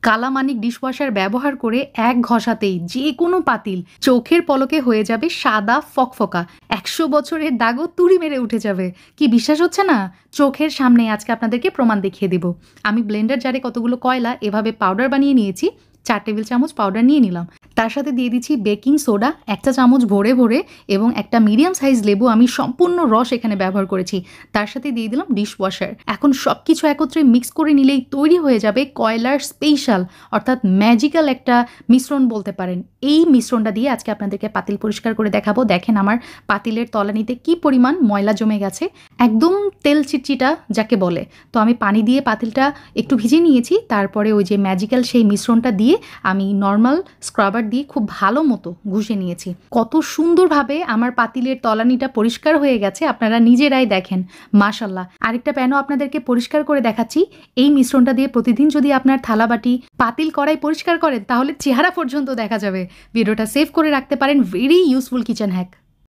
Kalamanik dishwasher ব্যবহার করে এক ঘষাতেই যে কোনো পাতিল চোখের পলকে হয়ে যাবে সাদা ফকফকা। ১০০ বছরের দাগও তুড়ি মেরে উঠে যাবে। কি বিশ্বাস হচ্ছে না? চোখের সামনে আজকে আপনাদেরকে প্রমাণ দেখিয়ে দেব। আমি ব্লেন্ডার জারে কতগুলো কয়লা এভাবে পাউডার বানিয়ে নিয়েছি। ৪ টেবিল চামচ পাউডার নিয়ে নিলাম। তার সাথে দিয়ে দিচ্ছি বেকিং সোডা ১ চা চামচ ভরে ভরে, এবং একটা মিডিয়াম সাইজ লেবু আমি সম্পূর্ণ রস এখানে ব্যবহার করেছি। তার সাথে দিয়ে দিলাম ডিশওয়াশার। এখন সবকিছু একত্রে মিক্স করে নিলেই তৈরি হয়ে যাবে কয়লার স্পেশাল অর্থাৎ ম্যাজিক্যাল একটা মিশ্রণ বলতে পারেন। এই মিশ্রণটা দিয়ে আজকে আপনাদেরকে পাতিল পরিষ্কার করে দেখাবো। দেখেন আমার পাতিলের তলানিতে কি পরিমাণ ময়লা জমে গেছে, একদম তেল চিটচিটা যাকে বলে। তো আমি পানি দিয়ে পাতিলটা একটু ভিজিয়ে নিয়েছি, তারপরে ওই যে ম্যাজিক্যাল সেই মিশ্রণটা দিয়ে আমি নর্মাল স্ক্রাবার দিয়ে খুব ভালো মতো ঘষে নিয়েছি। কত সুন্দরভাবে আমার পাতিলের তলানিটা পরিষ্কার হয়ে গেছে, আপনারা নিজেরাই দেখেন। মাশাল্লাহ। আরেকটা প্যানও আপনাদেরকে পরিষ্কার করে দেখাচ্ছি। এই মিশ্রণটা দিয়ে প্রতিদিন যদি আপনার থালাবাটি পাতিল কড়াই পরিষ্কার করেন তাহলে চেহারা পর্যন্ত দেখা যাবে। ভিডিওটা সেভ করে রাখতে পারেন। Very useful kitchen hack.